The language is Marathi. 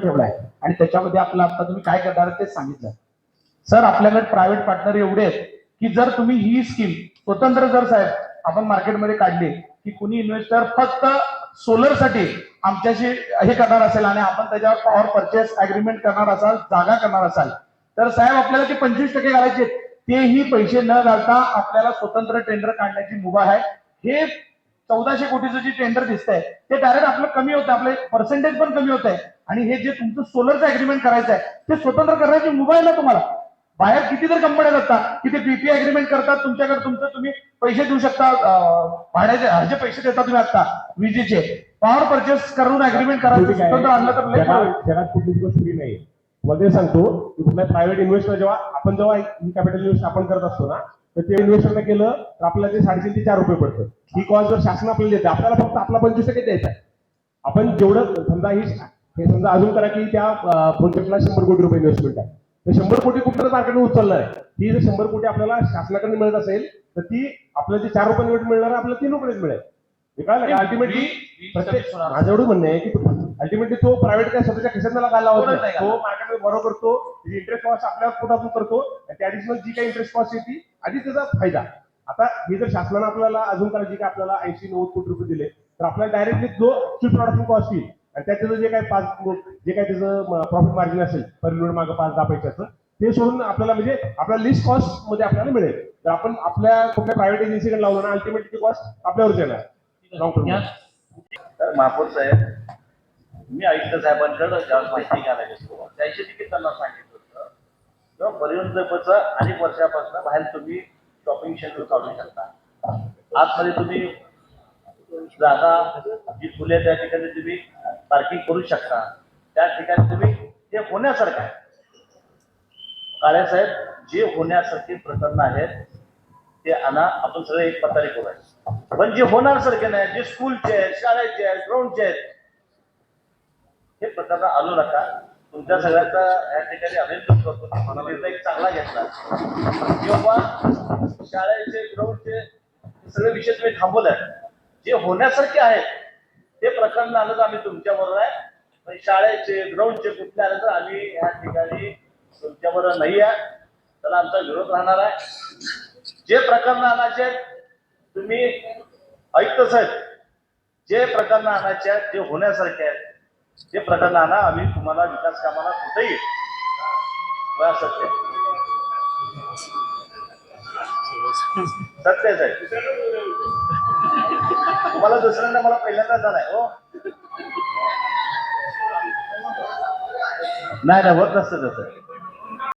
ठेवलाय आणि त्याच्यामध्ये आपलं आता तुम्ही काय करणार तेच सांगितलं. सर आपल्याकडे प्रायव्हेट पार्टनर एवढे आहेत की जर तुम्ही ही स्कीम स्वतंत्र जर साहेब आपण मार्केटमध्ये काढली की कुणी इन्व्हेस्टर फक्त सोलरसाठी आमच्याशी हे करणार असेल आणि आपण त्याच्यावर पॉवर परचेस अग्रीमेंट करणार असाल, जागा करणार असाल, तर साहेब आपल्याला ते 25% घालायचे, तेही पैसे न घालता आपल्याला स्वतंत्र टेंडर काढण्याची मुभा आहे. हे 1400 कोटीचं जे टेंडर दिसतंय ते डायरेक्ट आपलं कमी होतं, आपले पर्सेंटेज पण कमी होत आहे. आणि हे जे तुमचं सोलरचं अग्रीमेंट करायचं आहे ते स्वतंत्र करण्याची मुभा आहे ना तुम्हाला. बाहेर किती तर कंपन्या असतात की ते पीपी अग्रीमेंट करतात, तुमच्याकडे तुमचं तुम्ही पैसे देऊ शकता, भाड्याचे जे पैसे देता तुम्ही आता विजेचे पॉवर परचेस करून अग्रीमेंट करायचं, स्वतंत्र आणलं तर जगात कुठलीच गोष्ट फ्री नाही. मध्ये सांगतो की कुठल्या प्रायव्हेट इन्व्हेस्टर जेव्हा कॅपिटल इन्व्हेस्ट आपण करत असतो ना, तर ते इन्व्हेस्टरने केलं तर आपल्याला ते 3.5 ते 4 रुपये पडतं. ही कॉस्ट जर शासन आपल्याला देते, आपल्याला फक्त आपला 25% द्यायचा आहे. आपण जेवढं समजा हे समजा अजून करा की त्या प्रोजेक्टला 100 कोटी रुपये इन्व्हेस्टमेंट आहे, तर 100 कोटी कुठलं मार्केटने उचलणार आहे. ही जर 100 कोटी आपल्याला शासनाकडे मिळत असेल तर ती आपल्याला जे 4 रुपये मिळणार आपल्याला 3 रुपयेच मिळेल. कळलं का? अल्टिमेटली प्रत्येक माझं एवढं म्हणणं आहे की अल्टिमेटली तो प्रायव्हेट काय स्वतःच्या खिशात घाला होता, तो मार्केटमध्ये बरोबर करतो, इंटरेस्ट कॉस्ट आपल्या पोटातून करतो, त्या ऍडिशनल जी काही इंटरेस्ट कॉस्ट येते आधी त्याचा फायदा. आता हे जर शासनाने आपल्याला अजून करायची की आपल्याला 80-90 कोटी रुपये दिले तर आपल्याला डायरेक्टली जो प्रोडक्शन कॉस्ट येईल आणि त्याचं जे काही त्याचं प्रॉफिट मार्जिन असेल पर युनिट मागे 5-10 पैशाचं ते सोडून आपल्याला म्हणजे आपल्या लिस्ट कॉस्ट मध्ये आपल्याला मिळेल. तर आपण आपल्या कुठल्या प्रायव्हेट एजन्सीकडे लावलं ना अल्टिमेटली कॉस्ट आपल्यावरच येणार लॉंग टर्म. तर महापौर साहेब, मी आयुक्त साहेबांकडे ज्यावेळेस माहिती घ्यायला गेलो त्याशी देखील त्यांना सांगितलं होतं किंवा परिवहन अनेक वर्षापासून बाहेर तुम्ही शॉपिंग सेंटर चालू शकता. आतमध्ये तुम्ही जागा जी खुली आहे त्या ठिकाणी तुम्ही पार्किंग करू शकता. त्या ठिकाणी तुम्ही जे होण्यासारखं आहे काळे साहेब, जे होण्यासारखी प्रकरणं आहेत ते आणा, आपण सगळे एक पतारी करूया. पण जे होणार सारखे नाही, जे स्कूलचे आहेत, शाळेचे आहेत, ग्राउंडचे आहेत, हे प्रकरण आलो नका. तुमच्या सगळ्यांचा या ठिकाणी अभिनंदन करतो, निर्णय चांगला घेतला. किंवा शाळेचे ग्राउंडचे सगळे विषय तुम्ही थांबवले, जे होण्यासारखे आहेत ते प्रकरण आलं तर आम्ही तुमच्याबरोबर आहे. पण शाळेचे ग्राउंडचे कुठले आलं तर आम्ही या ठिकाणी तुमच्याबरोबर नाही आहे, त्याला आमचा विरोध राहणार आहे. जे प्रकरण आणायचे तुम्ही आयुक्त साहेब, जे प्रकरण आणायचे आहेत जे होण्यासारखे आहेत ते प्रकरण आणा, आम्ही तुम्हाला विकास कामाला कुठेही सत्य साहेब. तुम्हाला दुसऱ्यांदा मला पहिल्यांदा झालाय हो. नाही होत नसतं तसं.